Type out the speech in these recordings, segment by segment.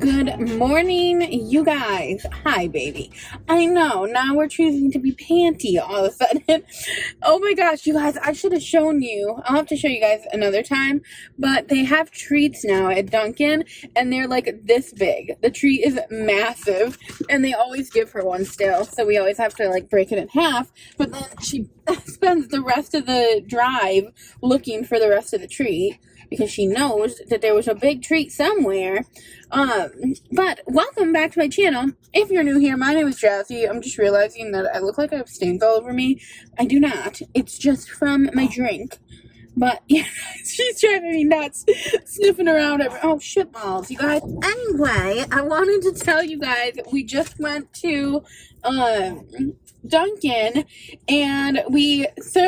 Good morning, you guys. Hi, baby. I know, now we're choosing to be panty all of a sudden. Oh my gosh, you guys, I should have shown you. I'll have to show you guys another time. But they have treats now at Dunkin, and they're like this big. The treat is massive, and they always give her one still. So we always have to like break it in half. But then she spends the rest of the drive looking for the rest of the treat, because she knows that there was a big treat somewhere. But welcome back to my channel. If you're new here, my name is Jazzy. I'm just realizing that I look like I have stains all over me. I do not. It's just from my drink. But yeah, she's driving me nuts, sniffing around oh, shit balls, you guys. Anyway, I wanted to tell you guys, we just went to, Dunkin, and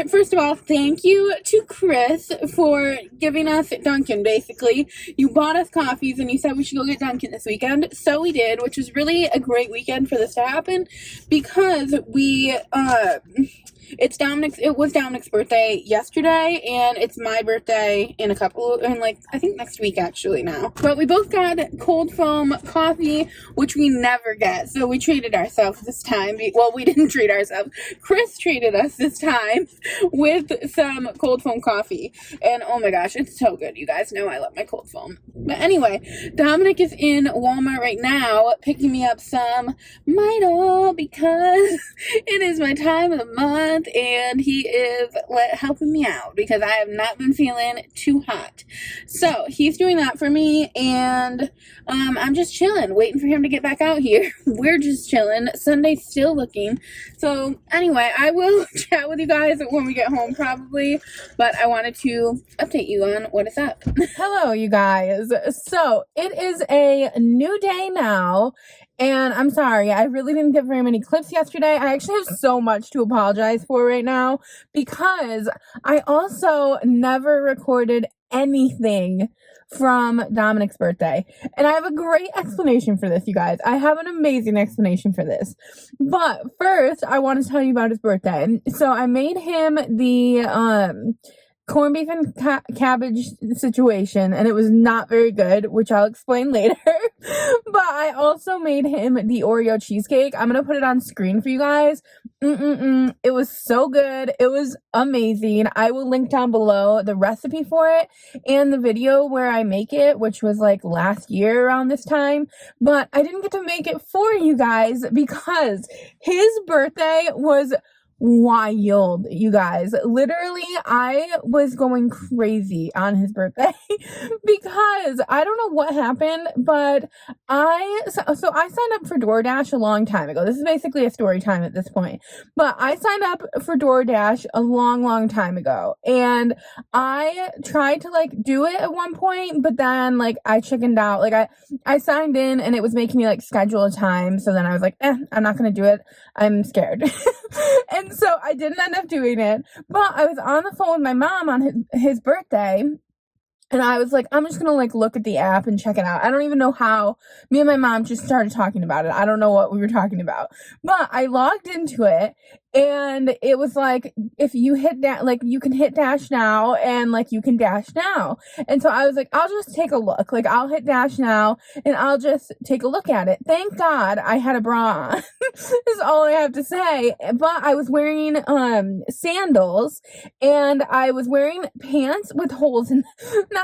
first of all, thank you to Chris for giving us Dunkin, basically. You bought us coffees, and you said we should go get Dunkin this weekend, so we did, which was really a great weekend for this to happen, because it was Dominic's birthday yesterday, and it's my birthday in I think next week actually now. But we both got cold foam coffee, which we never get, so we treated ourselves this time. Well, we didn't treat ourselves. Chris treated us this time with some cold foam coffee, and oh my gosh, it's so good. You guys know I love my cold foam. But anyway, Dominic is in Walmart right now picking me up some Midol because it is my time of the month, and he is helping me out because I have not been feeling too hot. So he's doing that for me, and I'm just chilling, waiting for him to get back out here. We're just chilling. Sunday's still looking. So anyway, I will chat with you guys when we get home probably, but I wanted to update you on what is up. Hello, you guys. So it is a new day now, and I'm sorry, I really didn't get very many clips yesterday. I actually have so much to apologize for right now because I also never recorded anything from Dominic's birthday. And I have a great explanation for this, you guys. I have an amazing explanation for this. But first, I want to tell you about his birthday. So I made him the corned beef and cabbage situation, and it was not very good, which I'll explain later. But I also made him the Oreo cheesecake. I'm gonna put it on screen for you guys. It was so good. It was amazing. I will link down below the recipe for it and the video where I make it, which was like last year around this time. But I didn't get to make it for you guys because his birthday was wild, you guys. Literally, I was going crazy on his birthday because I don't know what happened, but I signed up for DoorDash a long time ago. This is basically a story time at this point, but I signed up for DoorDash a long time ago, and I tried to like do it at one point, but then like I chickened out. Like I signed in, and it was making me like schedule a time, so then I was like, I'm not gonna do it. I'm scared. And so I didn't end up doing it, but I was on the phone with my mom on his birthday, and I was like, I'm just gonna like look at the app and check it out. I don't even know how. Me and my mom just started talking about it. I don't know what we were talking about, but I logged into it, and it was like, if you hit that, like you can hit dash now, and like you can dash now. And so I was like, I'll just take a look. Like I'll hit dash now, and I'll just take a look at it. Thank God I had a bra on. Is all I have to say. But I was wearing sandals, and I was wearing pants with holes in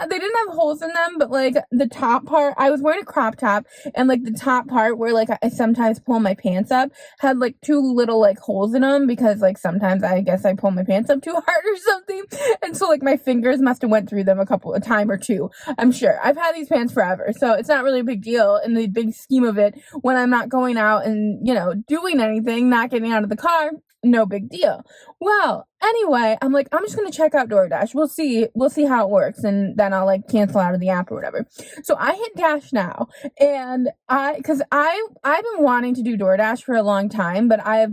they didn't have holes in them, but like the top part, I was wearing a crop top, and like the top part where like I sometimes pull my pants up had like two little like holes in them, because like sometimes I guess I pull my pants up too hard or something, and so like my fingers must have went through them a time or two. I'm sure I've had these pants forever, so it's not really a big deal in the big scheme of it. When I'm not going out and, you know, doing anything, not getting out of the car, no big deal. Well, anyway, I'm like, I'm just gonna check out DoorDash. We'll see how it works, and then I'll like cancel out of the app or whatever. So I hit dash now, and I've been wanting to do DoorDash for a long time, but I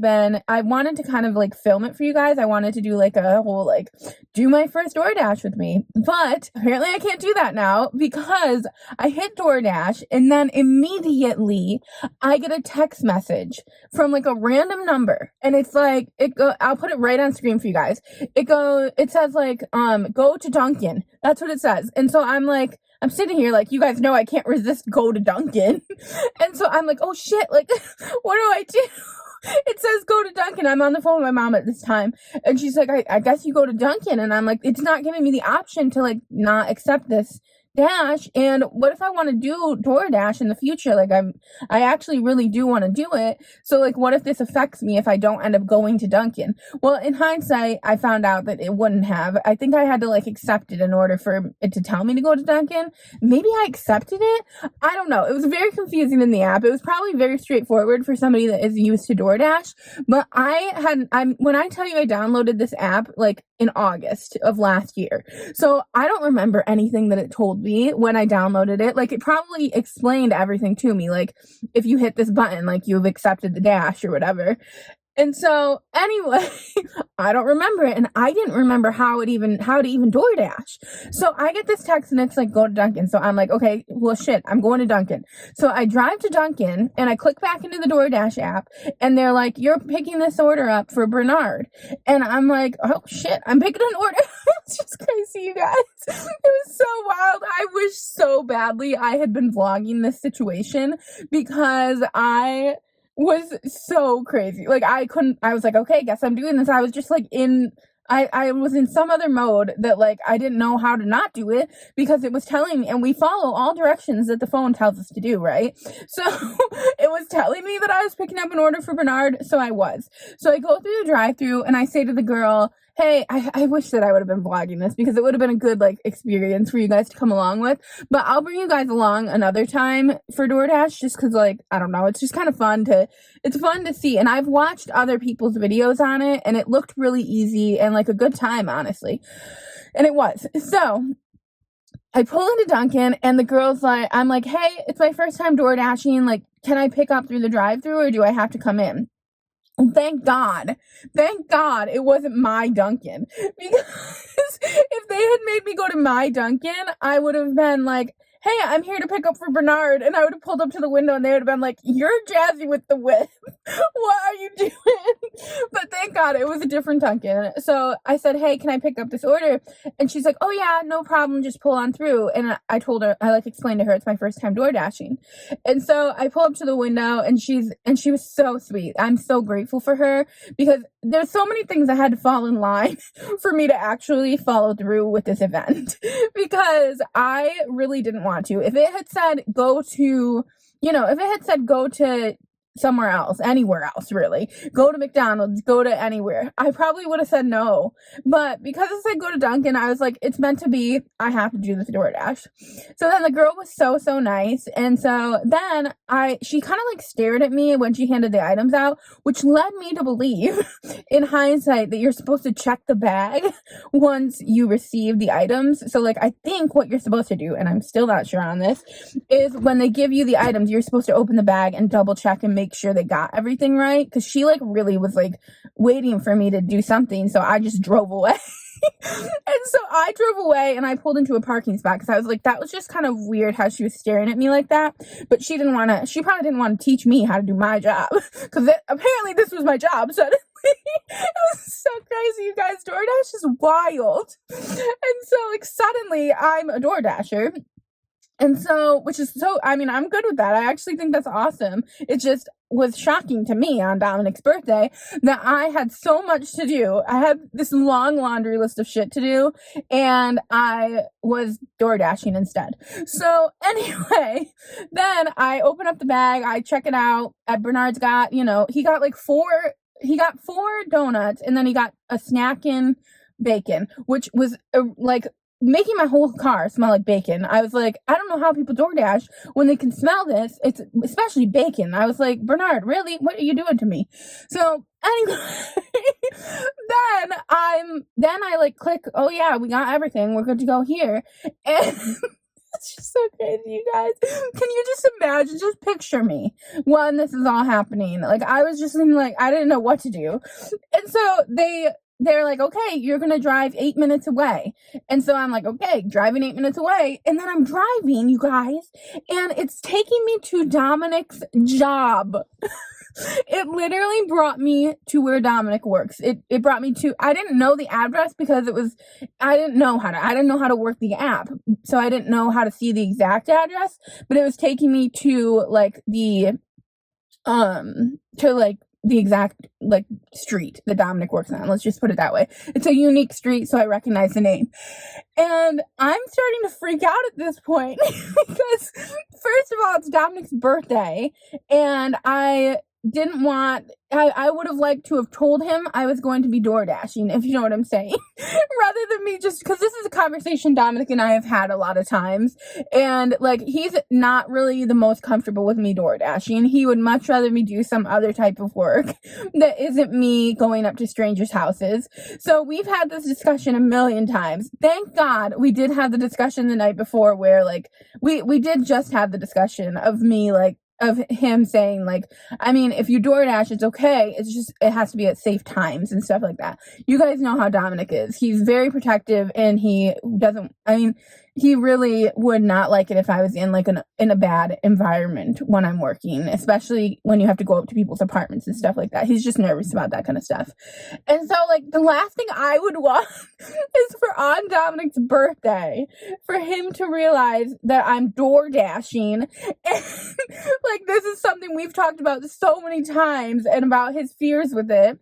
wanted to kind of like film it for you guys. I wanted to do like a whole like do my first DoorDash with me, but apparently I can't do that now because I hit DoorDash, and then immediately I get a text message from like a random number, and it's like I'll put it right on screen for you guys. It says like, go to Dunkin. That's what it says. And so I'm like, I'm sitting here like, you guys know I can't resist go to Dunkin'. And so I'm like, oh shit, like, what do I do? It says go to Dunkin'. I'm on the phone with my mom at this time. And she's like, I guess you go to Dunkin'. And I'm like, it's not giving me the option to like not accept this Dash. And what if I want to do DoorDash in the future? Like I actually really do want to do it. So like, what if this affects me if I don't end up going to Dunkin'? Well, in hindsight, I found out that it wouldn't have. I think I had to like accept it in order for it to tell me to go to Dunkin'. Maybe I accepted it. I don't know. It was very confusing in the app. It was probably very straightforward for somebody that is used to DoorDash. But when I tell you I downloaded this app like in August of last year. So I don't remember anything that it told me when I downloaded it. Like it probably explained everything to me. Like if you hit this button, like you've accepted the Dash or whatever. And so anyway, I don't remember it. And I didn't remember how to even DoorDash. So I get this text and it's like, go to Dunkin'. So I'm like, okay, well shit, I'm going to Dunkin'. So I drive to Dunkin' and I click back into the DoorDash app and they're like, you're picking this order up for Bernard. And I'm like, oh shit, I'm picking an order. It's just crazy, you guys. It was so wild. I wish so badly I had been vlogging this situation because I was so crazy. Like I was like, okay, guess I'm doing this. I was just like I was in some other mode that like I didn't know how to not do it because it was telling me, and we follow all directions that the phone tells us to do, right? So it was telling me that I was picking up an order for Bernard, so I was. So I go through the drive-thru and I say to the girl, hey, I wish that I would have been vlogging this because it would have been a good like experience for you guys to come along with. But I'll bring you guys along another time for DoorDash just because like, I don't know, it's just kind of fun to see. And I've watched other people's videos on it and it looked really easy and like a good time, honestly. And it was. So I pull into Dunkin' and the girl's like, I'm like, hey, it's my first time DoorDashing. Like, can I pick up through the drive-thru or do I have to come in? Thank God it wasn't my Dunkin', because if they had made me go to my Dunkin', I would have been like, hey, I'm here to pick up for Bernard, and I would have pulled up to the window and they would have been like, you're Jazzy with the whip. What are you doing? But thank God it was a different Dunkin'. So I said, hey, can I pick up this order? And she's like, oh yeah, no problem, just pull on through. And I told her, I like explained to her it's my first time door dashing. And so I pull up to the window and she was so sweet. I'm so grateful for her because there's so many things that had to fall in line for me to actually follow through with this event because I really didn't want to. If it had said go to somewhere else, anywhere else, really, go to McDonald's, go to anywhere, I probably would have said no. But because it said go to Dunkin', I was like, it's meant to be. I have to do this DoorDash. So then the girl was so nice. And so then she kind of like stared at me when she handed the items out, which led me to believe in hindsight that you're supposed to check the bag once you receive the items. So like, I think what you're supposed to do, and I'm still not sure on this, is when they give you the items, you're supposed to open the bag and double check and make sure they got everything right, because she like really was like waiting for me to do something, so I just drove away. And so I drove away and I pulled into a parking spot because I was like, that was just kind of weird how she was staring at me like that. But she probably didn't want to teach me how to do my job because apparently this was my job suddenly. It was so crazy, you guys. DoorDash is wild. And so like suddenly I'm a DoorDasher. And so, I'm good with that. I actually think that's awesome. It just was shocking to me on Dominic's birthday that I had so much to do. I had this long laundry list of shit to do, and I was door dashing instead. So anyway, then I open up the bag, I check it out. Bernard's got, he got four donuts, and then he got a snack in bacon, which was making my whole car smell like bacon. I was like, I don't know how people DoorDash when they can smell this. It's especially bacon. I was like, Bernard, really? What are you doing to me? So anyway, then I like click, oh yeah, we got everything. We're good to go here. And it's just so crazy, you guys. Can you just imagine, just picture me when this is all happening? Like I was just I didn't know what to do. And so they're like, okay, you're going to drive 8 minutes away. And so I'm like, okay, driving 8 minutes away. And then I'm driving, you guys, and it's taking me to Dominic's job. It literally brought me to where Dominic works. It brought me to, I didn't know the address because I didn't know how to work the app. So I didn't know how to see the exact address, but it was taking me to like the exact like street that Dominic works on. Let's just put it that way. It's a unique street, so I recognize the name. And I'm starting to freak out at this point because first of all, it's Dominic's birthday, and I would have liked to have told him I was going to be DoorDashing, if you know what I'm saying, rather than me just, because this is a conversation Dominic and I have had a lot of times, and like he's not really the most comfortable with me DoorDashing. He would much rather me do some other type of work that isn't me going up to strangers' houses. So we've had this discussion a million times. Thank God we did have the discussion the night before where like we did just have the discussion of me like of him saying like, I mean, if you DoorDash, it's okay. It's just, it has to be at safe times and stuff like that. You guys know how Dominic is. He's very protective, and he really would not like it if I was in like in a bad environment when I'm working, especially when you have to go up to people's apartments and stuff like that. He's just nervous about that kind of stuff. And so like the last thing I would want is for on Dominic's birthday for him to realize that I'm door dashing. And like this is something we've talked about so many times and about his fears with it.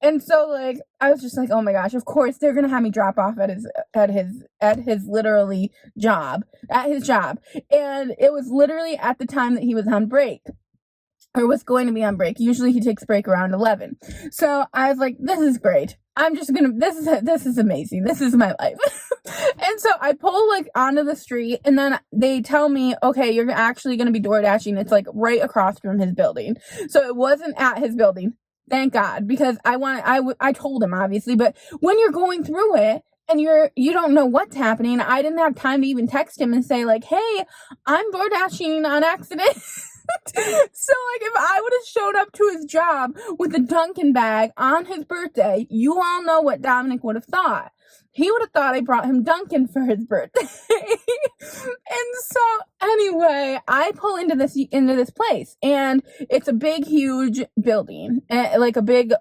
And so like I was just like, oh my gosh, of course they're gonna have me drop off at his literally job, at his job. And it was literally at the time that he was on break, or was going to be on break. Usually he takes break around 11. So I was like, this is great. This is amazing. This is my life. And so I pull like onto the street, and then they tell me, okay, you're actually going to be door dashing. It's like right across from his building. So it wasn't at his building. Thank God, because I told him obviously, but when you're going through it and you don't know what's happening, I didn't have time to even text him and say like, hey, I'm door dashing on accident. So like if I would have showed up to his job with a Dunkin bag on his birthday, you all know what Dominic would have thought. He would have thought I brought him Dunkin for his birthday. And so anyway, I pull into this place, and it's a big, huge building, like a big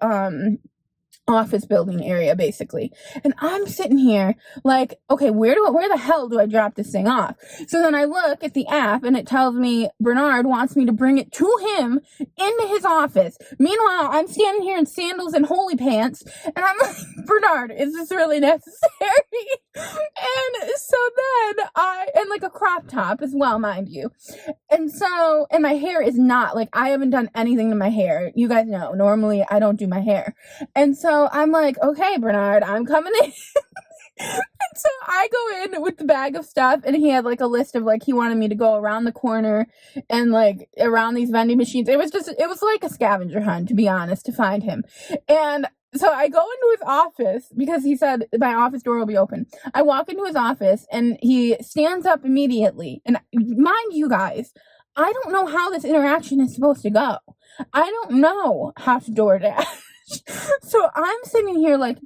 office building area basically. And I'm sitting here like, okay, where the hell do I drop this thing off? So then I look at the app, and it tells me Bernard wants me to bring it to him into his office. Meanwhile, I'm standing here in sandals and holy pants, and I'm like, Bernard, is this really necessary? And so then and like a crop top as well, mind you. And so, and my hair is not like, I haven't done anything to my hair. You guys know, normally I don't do my hair. And so I'm like, okay, Bernard, I'm coming in. And so I go in with the bag of stuff, and he had like a list of like, he wanted me to go around the corner and like around these vending machines. It was like a scavenger hunt, to be honest, to find him. And so I go into his office because he said my office door will be open. I walk into his office, and he stands up immediately. And mind you guys, I don't know how this interaction is supposed to go. I don't know how to DoorDash. So I'm sitting here like,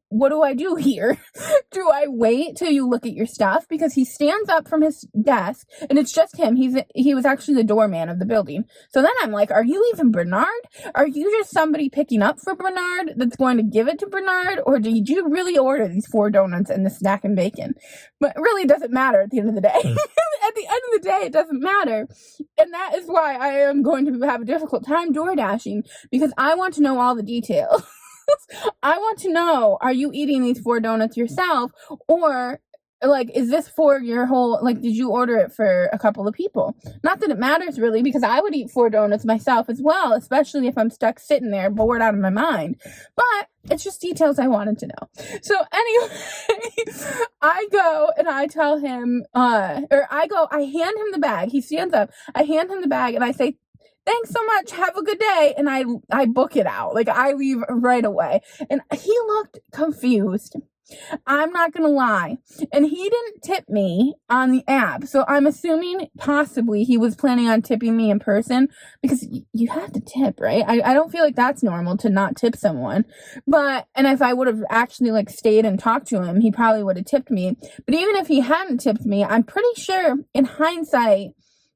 what do I do here? Do I wait till you look at your stuff? Because he stands up from his desk, and it's just him. He was actually the doorman of the building. So then I'm like, are you even Bernard? Are you just somebody picking up for Bernard that's going to give it to Bernard? Or did you really order these 4 donuts and the snack and bacon? But it really doesn't matter at the end of the day. At the end of the day, it doesn't matter. And that is why I am going to have a difficult time door dashing, because I want to know all the details. I want to know, are you eating these 4 donuts yourself, or like, is this for your whole, like, did you order it for a couple of people? Not that it matters really, because I would eat 4 donuts myself as well, especially if I'm stuck sitting there bored out of my mind. But it's just details I wanted to know. So anyway, I go and I tell him, I hand him the bag. He stands up. I hand him the bag, and I say, thanks so much. Have a good day. And I book it out. Like, I leave right away. And he looked confused. I'm not going to lie. And he didn't tip me on the app. So I'm assuming possibly he was planning on tipping me in person, because you have to tip, right? I don't feel like that's normal to not tip someone. And if I would have actually like stayed and talked to him, he probably would have tipped me. But even if he hadn't tipped me, I'm pretty sure in hindsight,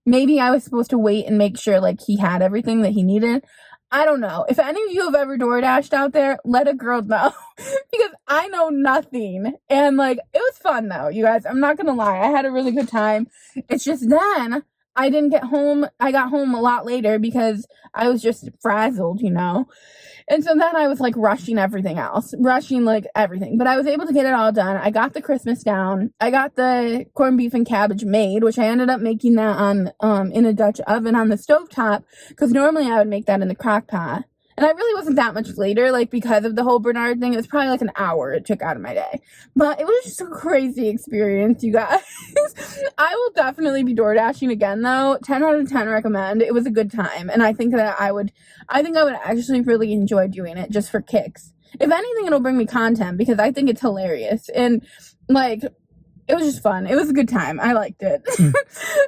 maybe I was supposed to wait and make sure like he had everything that he needed. I don't know. If any of you have ever DoorDashed out there, let a girl know. Because I know nothing. And like, it was fun though, you guys. I'm not gonna lie. I had a really good time. It's just then I didn't get home. I got home a lot later because I was just frazzled, you know. And so then I was like rushing everything else, rushing like everything. But I was able to get it all done. I got the Christmas down. I got the corned beef and cabbage made, which I ended up making that on in a Dutch oven on the stovetop, because normally I would make that in the crock pot. And I really wasn't that much later, like because of the whole Bernard thing. It was probably like an hour it took out of my day. But it was just a crazy experience, you guys. I will definitely be door dashing again though. 10 out of 10 recommend. It was a good time. And I think that I would actually really enjoy doing it just for kicks. If anything, it'll bring me content because I think it's hilarious. And like, it was just fun. It was a good time. I liked it.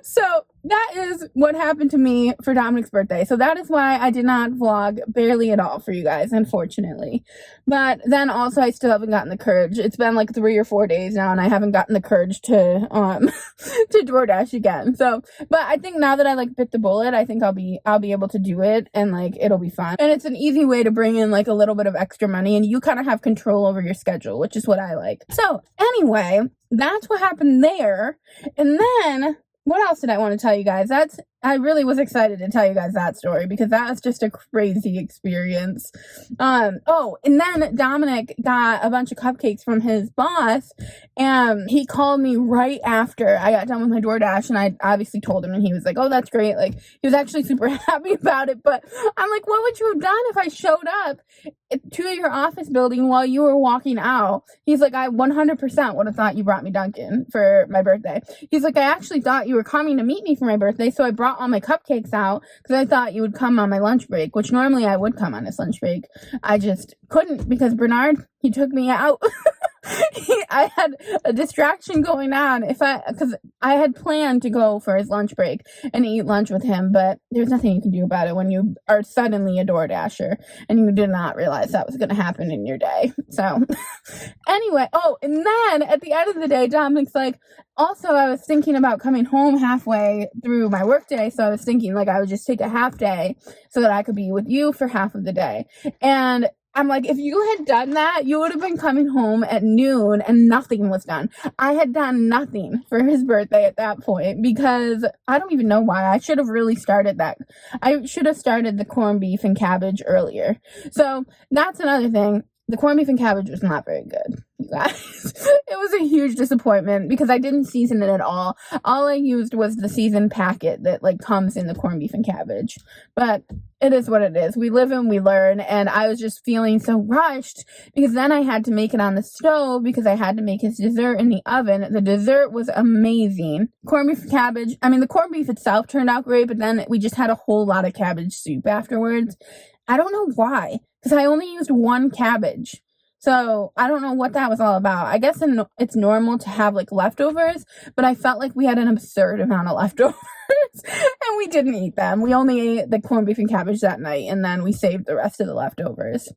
So that is what happened to me for Dominic's birthday. So that is why I did not vlog barely at all for you guys, unfortunately. But then also I still haven't gotten the courage. It's been like 3 or 4 days now and I haven't gotten the courage to to DoorDash again. So, but I think now that I like bit the bullet, I think I'll be able to do it and like it'll be fun. And it's an easy way to bring in like a little bit of extra money and you kind of have control over your schedule, which is what I like. So anyway, that's what happened there. And then what else did I want to tell you guys? I really was excited to tell you guys that story because that was just a crazy experience. Oh, and then Dominic got a bunch of cupcakes from his boss and he called me right after I got done with my DoorDash and I obviously told him and he was like, oh, that's great. Like he was actually super happy about it. But I'm like, what would you have done if I showed up to your office building while you were walking out? He's like, I 100% would have thought you brought me Dunkin for my birthday. He's like, I actually thought you were coming to meet me for my birthday, so I brought all my cupcakes out because I thought you would come on my lunch break, which normally I would come on his lunch break. I just couldn't because Bernard, he took me out. I had a distraction going on because I had planned to go for his lunch break and eat lunch with him, but there's nothing you can do about it when you are suddenly a DoorDasher and you did not realize that was going to happen in your day. So anyway, oh, and then at the end of the day, Dominic's like, also, I was thinking about coming home halfway through my workday, so I was thinking like I would just take a half day so that I could be with you for half of the day. And I'm like, if you had done that, you would have been coming home at noon and nothing was done. I had done nothing for his birthday at that point because I don't even know why. I should have really started that. I should have started the corned beef and cabbage earlier. So that's another thing. The corned beef and cabbage was not very good, you guys. It was a huge disappointment because I didn't season it at all. All I used was the seasoned packet that like comes in the corned beef and cabbage. But it is what it is. We live and we learn. And I was just feeling so rushed because then I had to make it on the stove because I had to make his dessert in the oven. The dessert was amazing. Corned beef and cabbage. I mean, the corned beef itself turned out great, but then we just had a whole lot of cabbage soup afterwards. I don't know why, because I only used one cabbage. So I don't know what that was all about. I guess it's normal to have like leftovers, but I felt like we had an absurd amount of leftovers and we didn't eat them. We only ate the corned beef and cabbage that night and then we saved the rest of the leftovers.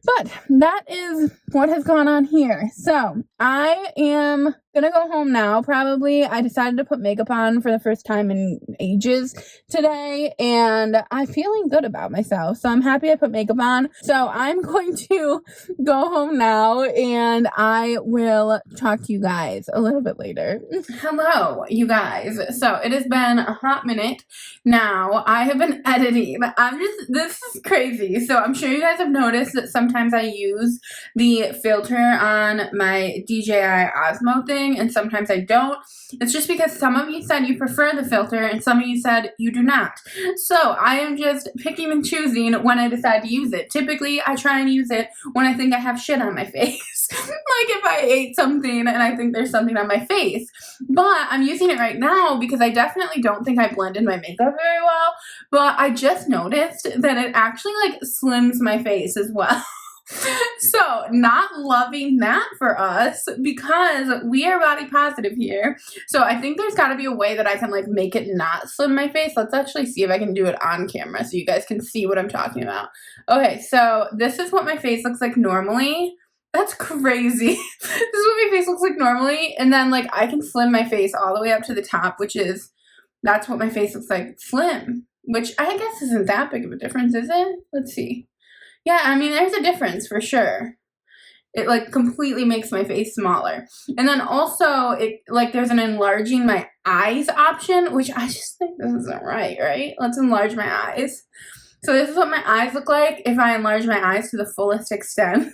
But that is what has gone on here. So I am gonna go home now, probably. I decided to put makeup on for the first time in ages today, and I'm feeling good about myself. So I'm happy I put makeup on. So I'm going to go home now, and I will talk to you guys a little bit later. Hello, you guys. So it has been a hot minute now. I have been editing. This is crazy. So I'm sure you guys have noticed that sometimes I use the filter on my DJI Osmo thing and sometimes I don't. It's just because some of you said you prefer the filter and some of you said you do not. So I am just picking and choosing when I decide to use it. Typically I try and use it when I think I have shit on my face. Like if I ate something and I think there's something on my face. But I'm using it right now because I definitely don't think I blended my makeup very well. But I just noticed that it actually like slims my face as well. So not loving that for us because we are body positive here. So I think there's got to be a way that I can like make it not slim my face. Let's actually see if I can do it on camera so you guys can see what I'm talking about. Okay, so this is what my face looks like normally. That's crazy. This is what my face looks like normally. And then like I can slim my face all the way up to the top, that's what my face looks like slim. which I guess isn't that big of a difference, is it? Let's see. Yeah, I mean, there's a difference for sure. It like completely makes my face smaller. And then also it like there's an enlarging my eyes option, which I just think this isn't right? Let's enlarge my eyes. So this is what my eyes look like if I enlarge my eyes to the fullest extent.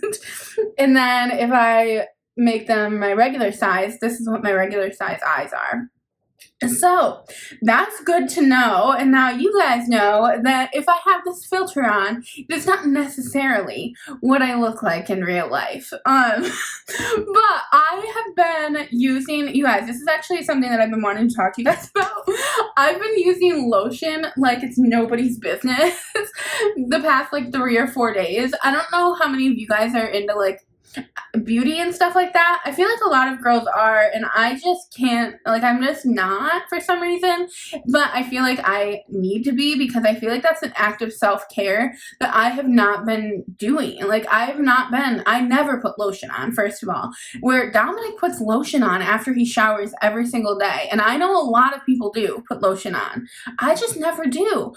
And then if I make them my regular size, this is what my regular size eyes are. So that's good to know, and now you guys know that if I have this filter on, it's not necessarily what I look like in real life. But I have been using, you guys, this is actually something that I've been wanting to talk to you guys about. I've been using lotion like it's nobody's business the past like 3 or 4 days. I don't know how many of you guys are into like beauty and stuff like that. I feel like a lot of girls are, and I just can't, like, I'm just not for some reason, but I feel like I need to be because I feel like that's an act of self-care that I have not been doing. Like, I never put lotion on, first of all, where Dominic puts lotion on after he showers every single day, and I know a lot of people do put lotion on. I just never do.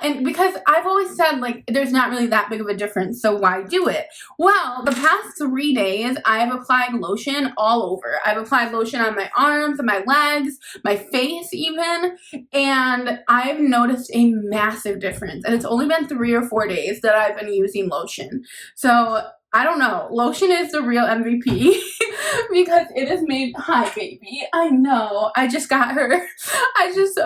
And because I've always said, like, there's not really that big of a difference, so why do it? Well, the past 3 days, I've applied lotion all over. I've applied lotion on my arms, my legs, my face even, and I've noticed a massive difference. And it's only been 3 or 4 days that I've been using lotion. So I don't know. Lotion is the real MVP because it has made, hi baby, I know. I just got her, I just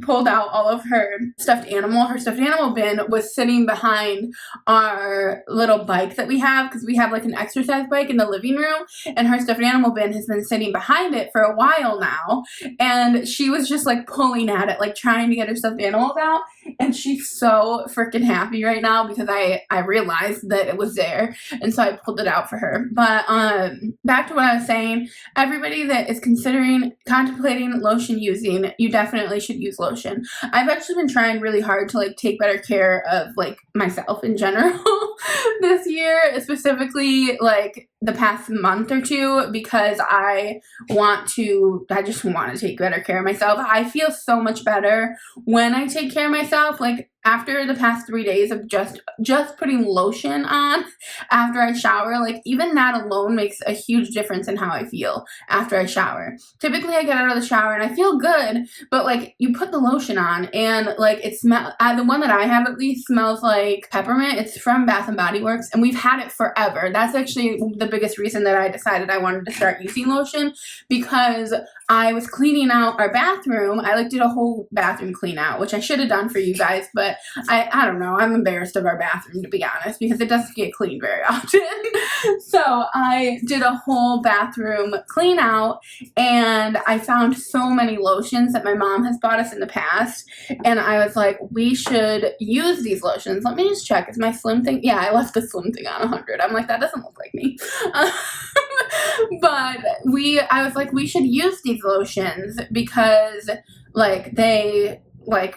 pulled out all of her stuffed animal. Her stuffed animal bin was sitting behind our little bike that we have because we have like an exercise bike in the living room, and her stuffed animal bin has been sitting behind it for a while now, and she was just like pulling at it, like trying to get her stuffed animals out, and she's so freaking happy right now because I realized that it was there. And so I pulled it out for her. But back to what I was saying, everybody that is contemplating lotion using, you definitely should use lotion. I've actually been trying really hard to like take better care of like myself in general this year, specifically like the past month or two, because I just want to take better care of myself. I feel so much better when I take care of myself. Like after the past 3 days of just putting lotion on after I shower, like even that alone makes a huge difference in how I feel after I shower. Typically I get out of the shower and I feel good, but like you put the lotion on and like it smells, the one that I have at least smells like peppermint. It's from Bath and Body Works and we've had it forever. That's actually the biggest reason that I decided I wanted to start using lotion, because I was cleaning out our bathroom. I like did a whole bathroom clean out, which I should have done for you guys, but I don't know. I'm embarrassed of our bathroom, to be honest, because it doesn't get cleaned very often. So I did a whole bathroom clean out, and I found so many lotions that my mom has bought us in the past, and I was like, we should use these lotions. Let me just check. Is my slim thing? Yeah, I left the slim thing on 100. I'm like, that doesn't look like me. But I was like, we should use these lotions because like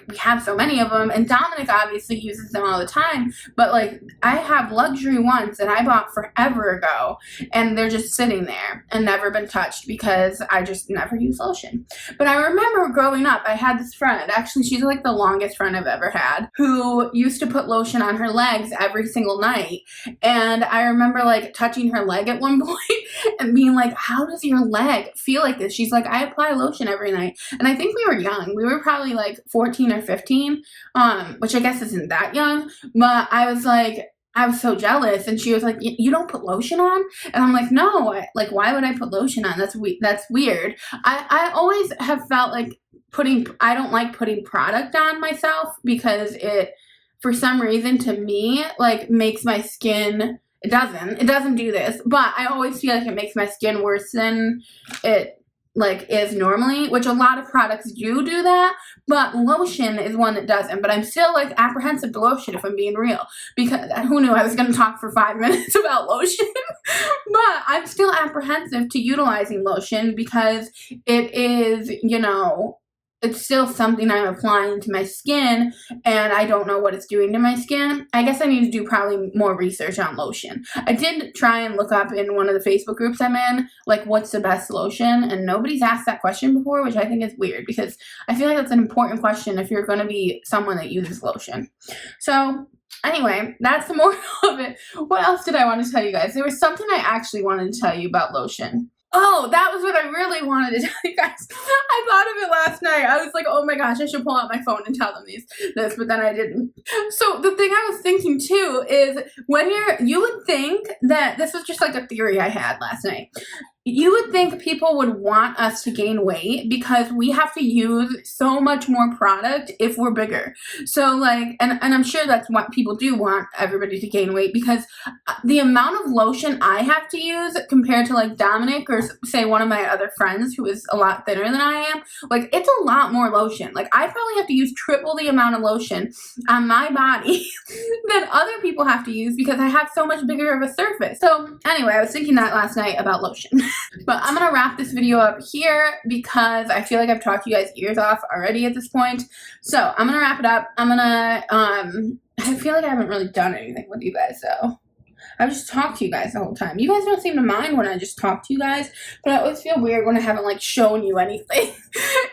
we have so many of them, and Dominic obviously uses them all the time, but like I have luxury ones that I bought forever ago, and they're just sitting there and never been touched because I just never use lotion. But I remember growing up, I had this friend, actually she's like the longest friend I've ever had, who used to put lotion on her legs every single night, and I remember like touching her leg at one point and being like, how does your leg feel like this? She's like, I apply lotion every night. And I think we were young. We were probably like 14 or 15, which I guess isn't that young, but I was so jealous, and she was like, you don't put lotion on? And I'm like, no, like, why would I put lotion on? That's weird. I always have felt like I don't like putting product on myself because it, for some reason to me, like makes my skin, it doesn't do this, but I always feel like it makes my skin worse than it like is normally, which a lot of products do that, but lotion is one that doesn't. But I'm still like apprehensive to lotion, if I'm being real, because who knew I was going to talk for 5 minutes about lotion. But I'm still apprehensive to utilizing lotion because it is, it's still something I'm applying to my skin, and I don't know what it's doing to my skin. I guess I need to do probably more research on lotion. I did try and look up in one of the Facebook groups I'm in, like, what's the best lotion, and nobody's asked that question before, which I think is weird, because I feel like that's an important question if you're going to be someone that uses lotion. So anyway, that's the moral of it. What else did I want to tell you guys? There was something I actually wanted to tell you about lotion. Oh, that was what I really wanted to tell you guys. I thought of it last night. I was like, oh my gosh, I should pull out my phone and tell them this, but then I didn't. So the thing I was thinking too is when you would think that this was just like a theory I had last night. You would think people would want us to gain weight because we have to use so much more product if we're bigger. So like, and I'm sure that's what people do want everybody to gain weight, because the amount of lotion I have to use compared to like Dominic or say one of my other friends who is a lot thinner than I am, like it's a lot more lotion. Like I probably have to use triple the amount of lotion on my body than other people have to use because I have so much bigger of a surface. So anyway, I was thinking that last night about lotion. But I'm gonna wrap this video up here because I feel like I've talked you guys' ears off already at this point. So I'm gonna wrap it up. I feel like I haven't really done anything with you guys though. I've just talked to you guys the whole time. You guys don't seem to mind when I just talk to you guys, but I always feel weird when I haven't like shown you anything.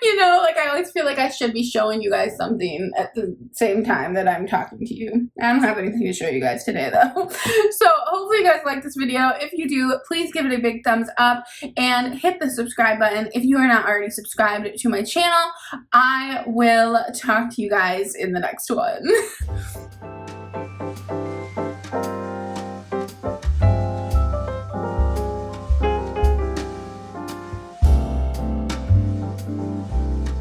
You know, like I always feel like I should be showing you guys something at the same time that I'm talking to you. I don't have anything to show you guys today though. So hopefully you guys like this video. If you do, please give it a big thumbs up and hit the subscribe button if you are not already subscribed to my channel. I will talk to you guys in the next one.